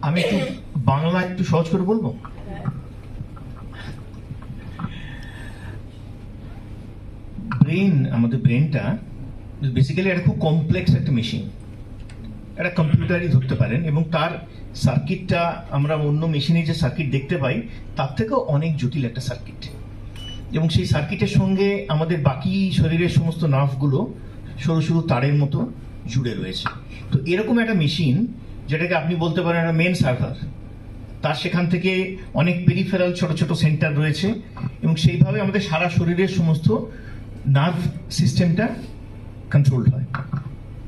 আমি একটু বাংলা একটু সহজ করে বলবো। আমাদের ব্রেনটা বেসিক্যালি একটা খুব কমপ্লেক্স একটা মেশিন, একটা কম্পিউটারই ধরতে পারেন, এবং তার সার্কিটটা আমরা অন্য মেশিনে যে সার্কিট দেখতে পাই তার থেকেও অনেক জটিল একটা সার্কিট, এবং সেই সার্কিটের সঙ্গে আমাদের বাকি শরীরের সমস্ত নার্ভগুলো সরু সরু তারের মতো জুড়ে রয়েছে। তো এরকম একটা মেশিন, যেটাকে আপনি বলতে পারেন একটা মেন সার্ভার, তার সেখান থেকে অনেক পেরিফেরাল ছোট ছোট সেন্টার রয়েছে, এবং সেইভাবে আমাদের সারা শরীরের সমস্ত নার্ভ সিস্টেমটা কন্ট্রোল হয়।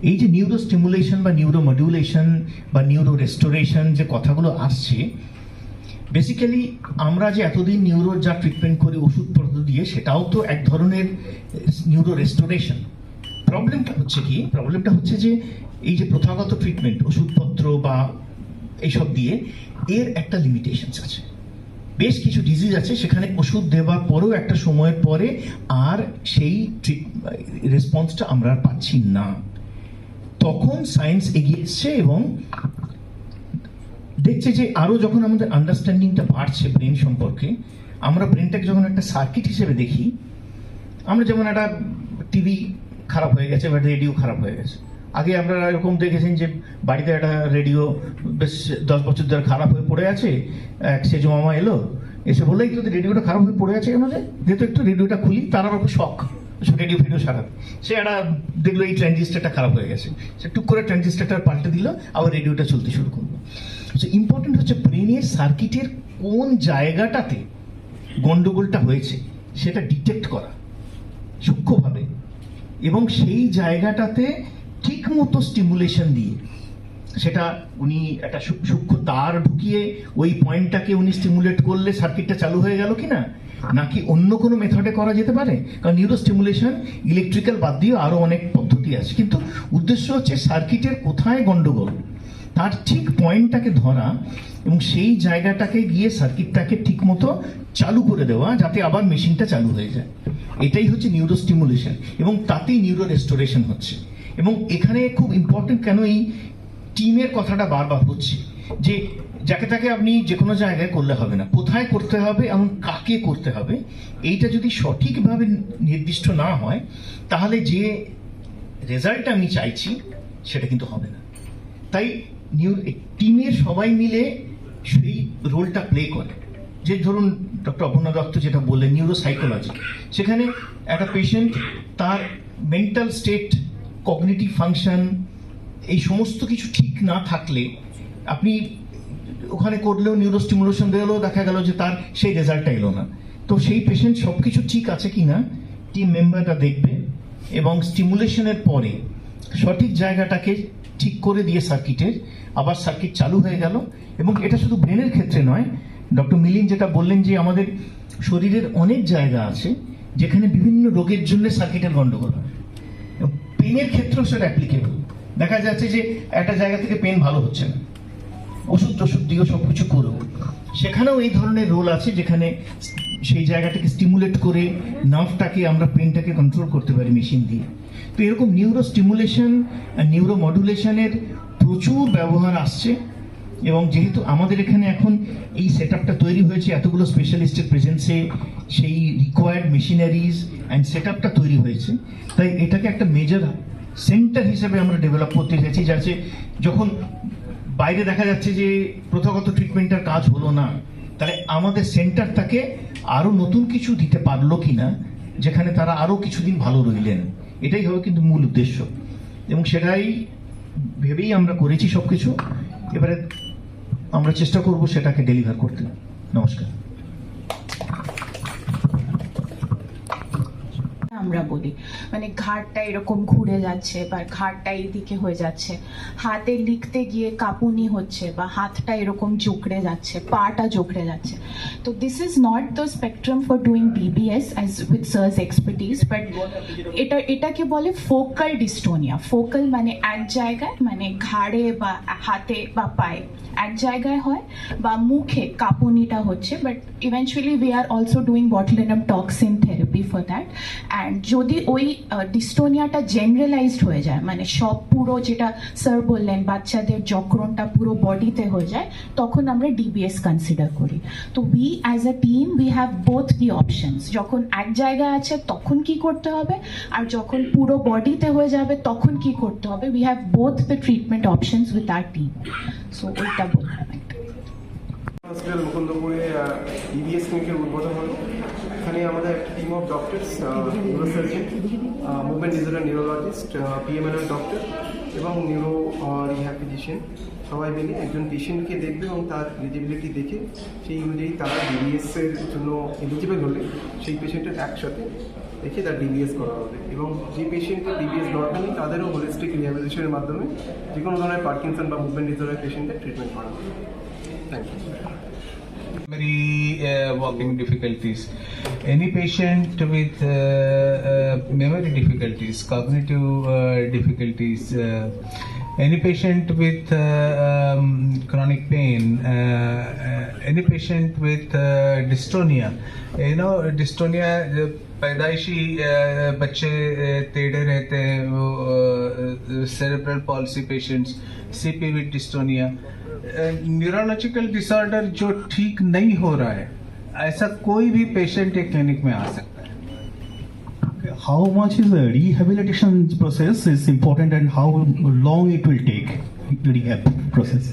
এই যে নিউরো স্টিমুলেশন বা নিউরো মডিউলেশন বা নিউরো রেস্টোরেশন যে কথাগুলো আসছে, বেসিক্যালি আমরা যে এতদিন নিউরোর যা ট্রিটমেন্ট করি ওষুধপত্র দিয়ে, সেটাও তো এক ধরনের নিউরো রেস্টোরেশন। প্রবলেমটা হচ্ছে যে এই যে প্রথাগত ট্রিটমেন্ট ওষুধপত্র বা এইসব দিয়ে, এর একটা লিমিটেশনস আছে। বেশ কিছু ডিজিজ আছে সেখানে ওষুধ দেওয়ার পরেও একটা সময়ের পরে আর সেই রেসপন্সটা আমরা আর পাচ্ছি না। তখন সায়েন্স এগিয়ে এসছে এবং দেখছে যে আরো যখন আমাদের আন্ডারস্ট্যান্ডিংটা বাড়ছে ব্রেন সম্পর্কে, আমরা ব্রেনটাকে যখন একটা সার্কিট হিসেবে দেখি, আমরা যেমন একটা টিভি খারাপ হয়ে গেছে বা রেডিও খারাপ হয়ে গেছে, আগে আপনারা এরকম দেখেছেন যে বাড়িতে একটা রেডিও বেশ 10 বছর ধরে খারাপ হয়ে পড়ে আছে, এক সেজো মামা এলো, এসে বললেই তো রেডিওটা খারাপ হয়ে পড়ে আছে কেন, যেহেতু একটু রেডিওটা খুলি, তার আবার শখ রেডিও ফেডিও সারাবে। সে একটা দেখলো এই ট্রানজিস্টারটা খারাপ হয়ে গেছে, সে টুক করে ট্রানজিস্টারটা পাল্টে দিল, আবার রেডিওটা চলতে শুরু করলো। ইম্পর্টেন্ট হচ্ছে ব্রেনের সার্কিটের কোন জায়গাটাতে গন্ডগোলটা হয়েছে সেটা ডিটেক্ট করা সূক্ষ্মভাবে, এবং সেই জায়গাটাতে ঠিক মতো স্টিমুলেশন দিয়ে, সেটা উনি একটা সূক্ষ্ম তার ঢুকিয়ে ওই পয়েন্টটাকে উনি স্টিমুলেট করলে সার্কিটটা চালু হয়ে গেল কিনা, নাকি অন্য কোনো মেথডে করা যেতে পারে। কারণ নিউরো স্টিমুলেশন ইলেকট্রিক্যাল বাদ দিয়েও আরো অনেক পদ্ধতি আছে, কিন্তু উদ্দেশ্য হচ্ছে সার্কিটের কোথায় গন্ডগোল তার ঠিক পয়েন্টটাকে ধরা এবং সেই জায়গাটাকে গিয়ে সার্কিটটাকে ঠিক মতো চালু করে দেওয়া, যাতে আবার মেশিনটা চালু হয়ে যায়। এটাই হচ্ছে নিউরো স্টিমুলেশন, এবং তাতেই নিউরো রেস্টোরেশন হচ্ছে। এবং এখানে খুব ইম্পর্টেন্ট কেন এই টিমের কথাটা বারবার হচ্ছে, যে যাকে তাকে আপনি যে কোনো জায়গায় করলে হবে না, কোথায় করতে হবে এবং কাকে করতে হবে, এইটা যদি সঠিকভাবে নির্দিষ্ট না হয়, তাহলে যে রেজাল্ট আমি চাইছি সেটা কিন্তু হবে না। তাই টিমের সবাই মিলে সেই রোলটা প্লে করে। যে ধরুন ডক্টর অপর্ণা দত্ত যেটা বললেন নিউরো সাইকোলজি, সেখানে একটা পেশেন্ট তার মেন্টাল স্টেট, কগনিটিভ ফাংশন, এই সমস্ত কিছু ঠিক না থাকলে আপনি ওখানে করলেও নিউরো স্টিমুলেশন দিলেও দেখা গেল যে তার সেই রেজাল্টটা এলো না। তো সেই পেশেন্ট সবকিছু ঠিক আছে কিনা টিম মেম্বাররা দেখবে, এবং স্টিমুলেশনের পরে সঠিক জায়গাটাকে ঠিক করে দিয়ে সার্কিটের আবার সার্কিট চালু হয়ে গেল। এবং এটা শুধু ব্রেনের ক্ষেত্রে নয়, ডক্টর মিলিন যেটা বললেন যে আমাদের শরীরের অনেক জায়গা আছে যেখানে বিভিন্ন রোগের জন্য সার্কিটের গন্ডগোল হয়, পেনের ক্ষেত্রেও সেটা অ্যাপ্লিকেবল। দেখা যাচ্ছে যে একটা জায়গা থেকে পেন ভালো হচ্ছে না, ওষুধ টষুধ দিয়েও সবকিছু করো, সেখানেও এই ধরনের রোল আছে যেখানে সেই জায়গাটাকে স্টিমুলেট করে নার্ভটাকে আমরা পেনটাকে কন্ট্রোল করতে পারি মেশিন দিয়ে। তো এরকম নিউরো স্টিমুলেশন আর নিউরো মডুলেশনের প্রচুর ব্যবহার আসছে, এবং যেহেতু আমাদের এখানে এখন এই সেট আপটা তৈরি হয়েছে এতগুলো স্পেশালিস্টের প্রেজেন্সে, সেই রিকোয়ার্ড মেশিনারিজ অ্যান্ড সেট আপটা তৈরি হয়েছে, তাই এটাকে একটা মেজর সেন্টার হিসেবে আমরা ডেভেলপ করতে চাইছি, যাতে যখন বাইরে দেখা যাচ্ছে যে প্রথাগত ট্রিটমেন্টের কাজ হলো না, তাহলে আমাদের সেন্টারটাকে আরো নতুন কিছু দিতে পারলো কিনা, যেখানে তারা আরো কিছুদিন ভালো রইলেন। এটাই হবে কিন্তু মূল উদ্দেশ্য, এবং সেটাই ভেবেই আমরা করেছি সবকিছু। এবারে আমরা চেষ্টা করব সেটাকে ডেলিভার করতে। নমস্কার। আমরা বলি মানে ঘাড়টা এরকম ঘুরে যাচ্ছে বা ঘাড়টা এইদিকে হয়ে যাচ্ছে, হাতে লিখতে গিয়ে কাঁপুনি হচ্ছে বা হাতটা এরকম জোকড়ে যাচ্ছে, পাটা জোকড়ে যাচ্ছে। তো this is not the spectrum for doing BBS as with SARS expertise, but এটাকে বলে ফোকাল ডিস্টোনিয়া। ফোকাল মানে এক জায়গায়, মানে ঘাড়ে বা হাতে বা পায়ে এক জায়গায় হয়, বা মুখে কাঁপুনিটা হচ্ছে। But eventually we are also doing botulinum toxin therapy for that, and যদি ওই ডিস্টোনিয়াটা জেনারেলাইজড হয়ে যায়, মানে সব পুরো যেটা স্যার বললেন বাচ্চাদের যক্রণটা পুরো বডিতে হয়ে যায়, তখন আমরা ডিবিএস কনসিডার করি। তো we as a team we have both the options. যখন এক জায়গায় আছে তখন কি করতে হবে, আর যখন পুরো বডিতে হয়ে যাবে তখন কি করতে হবে, we have both the treatment options with our team. So ওইটা বললাম। হসপিটাল মুকুন্দপুরে ডিবিএস ক্লিনিকের উদ্বোধন হলো। এখানে আমাদের একটা team of doctors, neurosurgeon, movement disorder neurologist, PMLR doctor এবং নিউরো রিহ্যাব ফিজিশিয়ান সবাই মিলে একজন পেশেন্টকে দেখবে এবং তার এলিজিবিলিটি দেখে সেই অনুযায়ী তারা ডিবিএসের জন্য এলিজিবল হলে সেই পেশেন্টের একসাথে দেখে তার ডিবিএস করা হবে। এবং যে পেশেন্টের ডিবিএস দরকার নেই তাদেরও হোলিস্টিক রিহ্যাবিলিটেশনের মাধ্যমে যে কোনো ধরনের পার্কিনসন বা মুভমেন্ট ডিসঅর্ডার পেশেন্টের ট্রিটমেন্ট করা হবে। Thank you. Walking difficulties. Any patient with memory difficulties, cognitive difficulties, any patient with chronic pain, any patient with dystonia. You know, dystonia पैदाइशी बच्चे टेढ़े रहते हैं, वो cerebral palsy patients, CP with dystonia, neurological disorder जो ठीक नहीं हो रहा है, ऐसा कोई भी पेशेंट एक क्लिनिक में आ सकता है। How much is the rehabilitation process is important and how long it will take, the rehab process?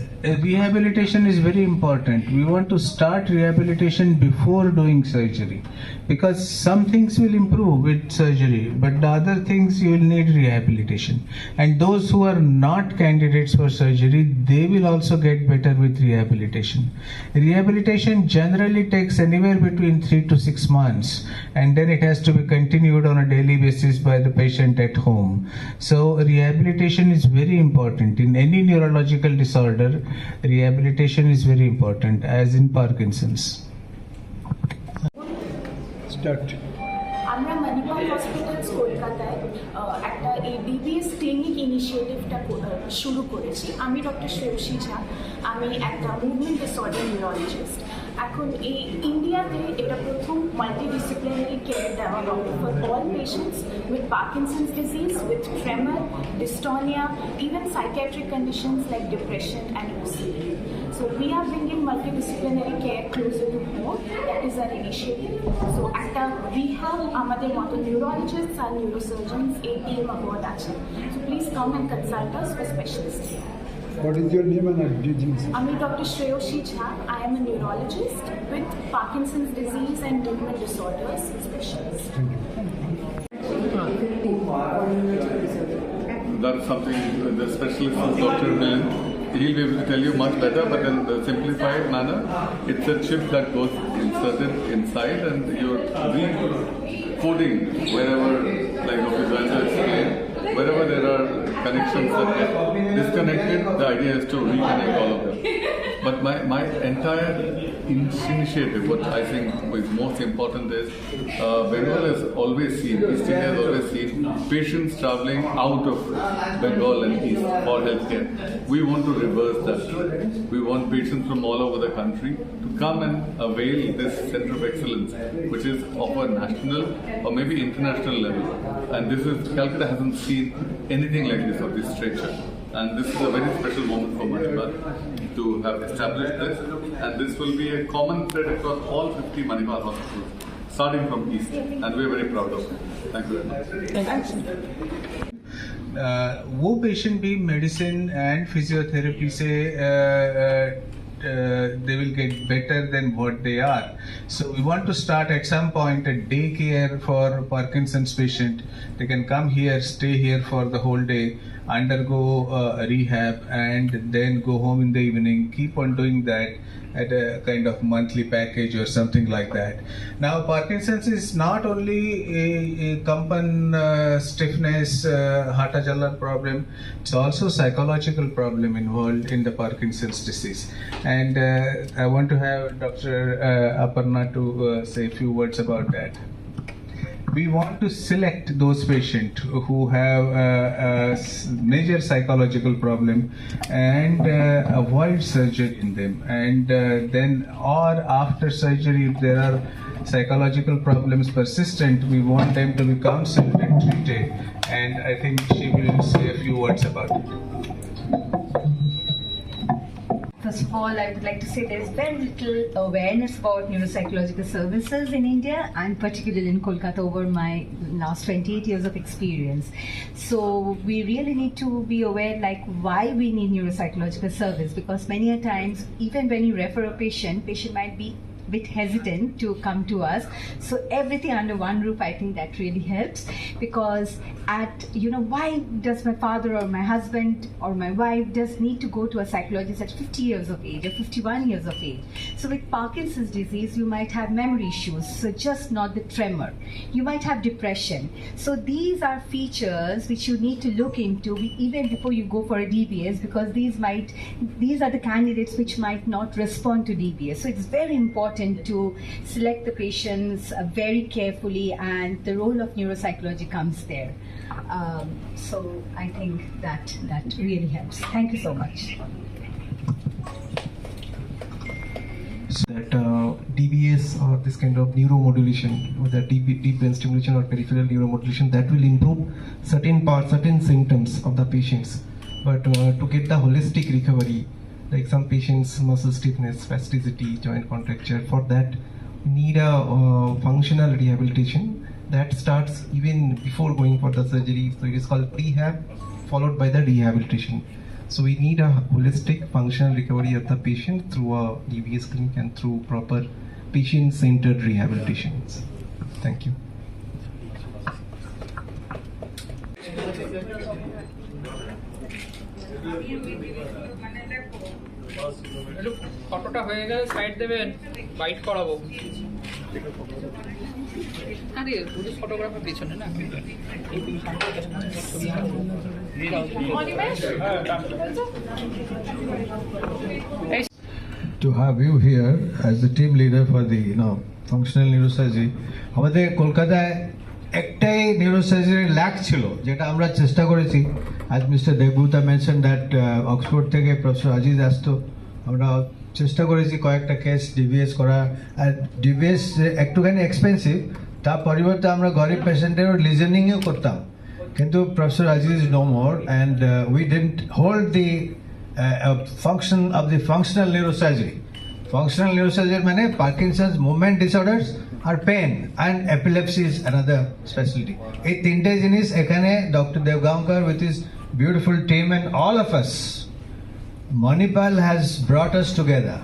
Rehabilitation is very important. We want to start rehabilitation before doing surgery, because some things will improve with surgery, but the other things you will need rehabilitation. And those who are not candidates for surgery, they will also get better with rehabilitation. Rehabilitation generally takes anywhere between 3 to 6 months, and then it has to be continued on a daily basis by the patient at home. So rehabilitation is very important. In any neurological disorder, rehabilitation is very important, as in Parkinson's. Start. আমরা Manipal hospitals কলকাতায় একটা এই DBS clinic ইনিশিয়েটিভটা শুরু করেছি। আমি doctor Shreyasi ঝা, আমি একটা movement disorder neurologist. এখন এই ইন্ডিয়াতে এটা প্রথম মাল্টিডিসিপ্লিনারি কেয়ার দেওয়া হবে for all patients with Parkinson's disease, with tremor, dystonia, even psychiatric conditions like depression and OCD. So we are bringing multidisciplinary care closer to home. That is our initiative. So একটা rehab আমাদের মতো neurologists and neurosurgeons a team aboard আছে. So please come and consult us for specialist care. What is your name and disease? আমি Dr. Shreyoshi Jha. I am a neurologist with Parkinson's disease and movement disorders specialist. That's something the specialist is Dr. Milan. He'll be able to tell you much better, but in the simplified manner, it's a chip that goes inserted inside and you're recoding wherever, like Dr. Joanna explained, wherever there are connections that get disconnected, the idea is to reconnect all of them. But my entire initiative, what I think is most important is, Bengal has always seen, East India has always seen patients travelling out of Bengal and East for healthcare. We want to reverse that. We want patients from all over the country to come and avail this centre of excellence, which is of a national or maybe international level. And this is, Calcutta hasn't seen anything like this of this structure. And this is a very special moment for Manipal to have established this. And this will be a common thread across all 50 Manipal hospitals, starting from East. And we're very proud of it. Thank you very much. वो patient भी medicine and physiotherapy से they will get better than what they are. So we want to start at some point a day care for Parkinson's patient. They can come here, stay here for the whole day, undergo rehab, and then go home in the evening. Keep on doing that at a kind of monthly package or something like that. Now, Parkinson's is not only a kampan, stiffness, hata jallar problem. It's also psychological problem involved in the Parkinson's disease. And I want to have Dr. Aparna to say a few words about that. we want to select those patients who have a major psychological problem and avoid surgery in them. And then, or after surgery, if there are psychological problems persistent, we want them to be counseled and treated. And I think she will say a few words about it. First of all, I would like to say there's very little awareness about neuropsychological services in India, and particularly in Kolkata over my last 28 years of experience. So we really need to be aware like why we need neuropsychological service, because many a times, even when you refer a patient might be bit hesitant to come to us. So everything under one roof, I think that really helps, because why does my father or my husband or my wife just need to go to a psychologist at 50 years of age or 51 years of age? So with Parkinson's disease, you might have memory issues, so just not the tremor. You might have depression. So these are features which you need to look into even before you go for a DBS, because these are the candidates which might not respond to DBS. So it's very important to select the patients very carefully, and the role of neuropsychology comes there. So I think that really helps. Thank you so much. That DBS or this kind of neuromodulation, whether deep brain stimulation or peripheral neuromodulation, that will improve certain symptoms of the patients. But to get the holistic recovery, like some patients, muscle stiffness, spasticity, joint contracture, for that we need a functional rehabilitation that starts even before going for the surgery. So it is called prehab followed by the rehabilitation. So we need a holistic functional recovery of the patient through a DBS clinic and through proper patient-centered rehabilitations. Thank you. ফটোটা হয়ে গেলে side দেবেন, byte করাবো। আরে পুরো photographer পিছনে না, To have you here as the team leader for the functional neurosurgery, আমাদের কলকাতায় একটাই নিউরোসার্জারি ল্যাক ছিল, যেটা আমরা চেষ্টা করেছি। আজ মিস্টার দেবভূতা মেনশন দ্যাট অক্সফোর্ড থেকে প্রফেসর আজিজ আসতো, আমরা চেষ্টা করেছি কয়েকটা কেস ডিবিএস করা। আর ডিবিএস একটুখানি এক্সপেন্সিভ, তার পরিবর্তে আমরা গরিব পেশেন্টেরও লিজেনিংও করতাম, কিন্তু professor Aziz no more, and we didn't hold the function of the functional neurosurgery. Functional neurosurgery মানে Parkinson's movement disorders R pain and epilepsy is another specialty. এই তিনটে জিনিস এখানে doctor দেবগাঁওকর with his beautiful team and all of us, Manipal has brought us together.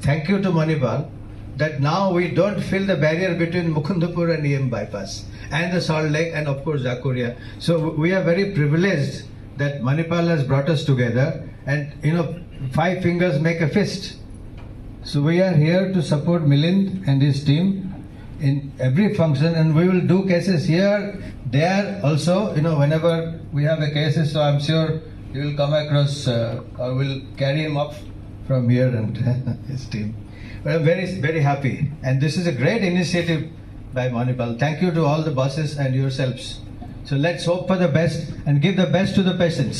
Thank you to Manipal that now we don't feel the barrier between Mukundapur and EM bypass and the Salt Lake and of course Jakuria. So we are very privileged that Manipal has brought us together, and 5 fingers make a fist. So we are here to support Milind and his team in every function, and we will do cases here, there also, whenever we have a cases. So I'm sure you will come across or will carry him up from here and his team. But I'm very, very happy, and this is a great initiative by Manipal. Thank you to all the bosses and yourselves. So let's hope for the best and give the best to the patients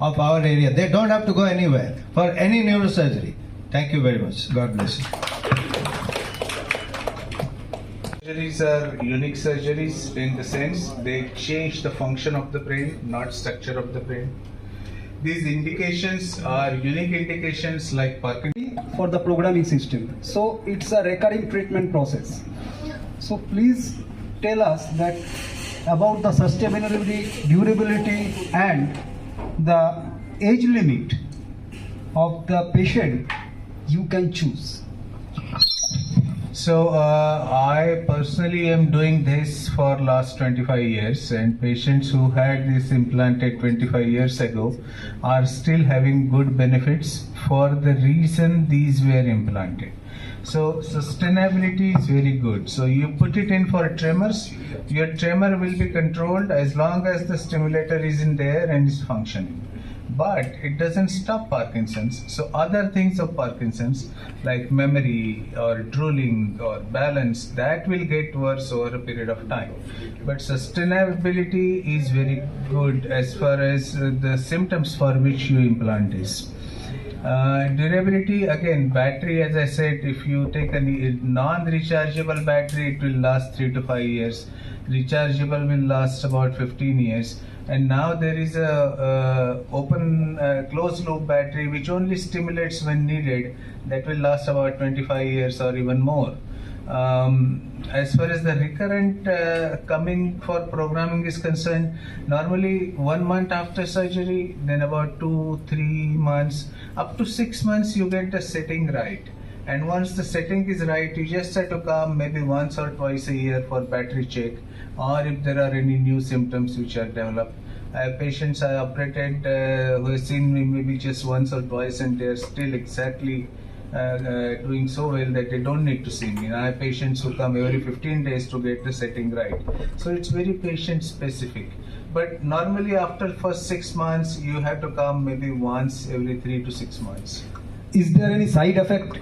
of our area. They don't have to go anywhere for any neurosurgery. Thank you very much. God bless you. Surgeries are unique surgeries in the sense they change the function of the brain, not structure of the brain. These indications are unique indications like Parkinson's. For the programming system. So it's a recurring treatment process. So please tell us that about the sustainability, durability and the age limit of the patient you can choose. So I personally am doing this for last 25 years, and patients who had this implanted 25 years ago are still having good benefits for the reason these were implanted. So sustainability is very good. So you put it in for tremors, your tremor will be controlled as long as the stimulator is in there and is functioning. but it doesn't stop Parkinson's. So other things of Parkinson's like memory or drooling or balance, that will get worse over a period of time. But sustainability is very good as far as the symptoms for which you implant is. Durability, again, battery, as I said, if you take a non-rechargeable battery, it will last 3 to 5 years. Rechargeable will last about 15 years. And now there is a open closed loop battery which only stimulates when needed, that will last about 25 years or even more. As far as the recurrent coming for programming is concerned, normally 1 month after surgery, then about 2-3 months, up to 6 months you get the setting right. And once the setting is right, you just have to come maybe once or twice a year for battery check, or if there are any new symptoms which are developed. I have patients I operated who have seen me maybe just once or twice and they are still exactly doing so well that they don't need to see me. I have patients who come every 15 days to get the setting right. So it's very patient specific. But normally after first 6 months, you have to come maybe once every 3 to 6 months. Is there any side effect?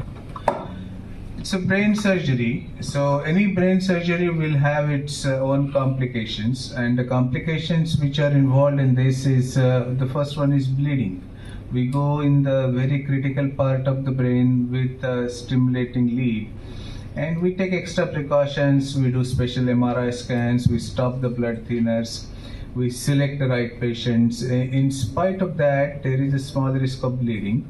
It's a brain surgery. So any brain surgery will have its own complications, and the complications which are involved in this is the first one is bleeding. We go in the very critical part of the brain with a stimulating lead, and we take extra precautions. We do special MRI scans, we stop the blood thinners, we select the right patients. In spite of that, there is a small risk of bleeding,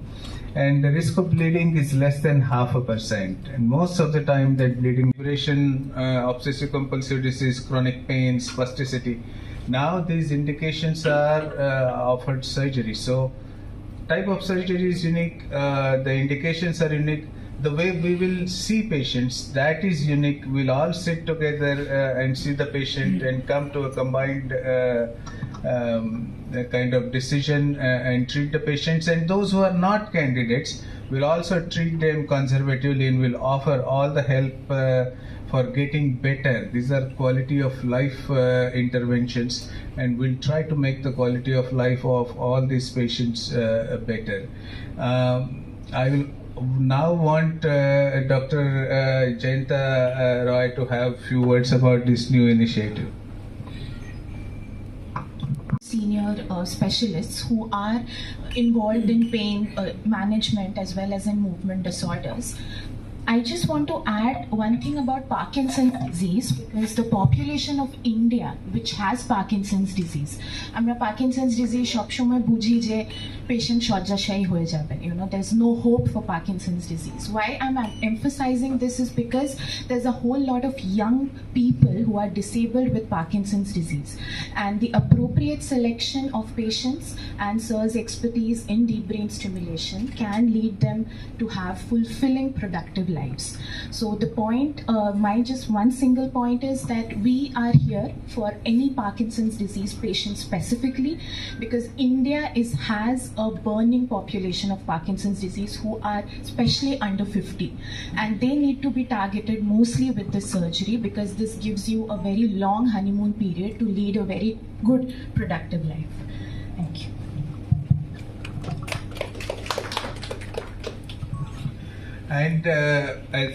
and the risk of bleeding is less than 0.5%. And most of the time that bleeding, depression, obsessive compulsive disease, chronic pain, spasticity, now these indications are offered surgery. So type of surgery is unique, the indications are unique, the way we will see patients, that is unique. We'll all sit together and see the patient and come to a combined kind of decision and treat the patients. And those who are not candidates, we'll also treat them conservatively and will offer all the help for getting better. These are quality of life interventions, and we'll try to make the quality of life of all these patients better. I will now want Dr. Jayanta Roy to have few words about this new initiative. Senior specialists who are involved in pain management as well as in movement disorders. I just want to add one thing about Parkinson's disease, because the population of India which has Parkinson's disease, আমরা Parkinson's disease সবসময় বুঝি যে patient শয্যাশায়ী হয়ে যাবেন, there's no hope for Parkinson's disease. Why I'm emphasizing this is because there's a whole lot of young people who are disabled with Parkinson's disease, and the appropriate selection of patients and SIR's expertise in deep brain stimulation can lead them to have fulfilling productive lives. So the point, my just one single point is that we are here for any Parkinson's disease patient specifically, because India has a burning population of Parkinson's disease who are especially under 50, and they need to be targeted mostly with the surgery, because this gives you a very long honeymoon period to lead a very good productive life. Thank you. And as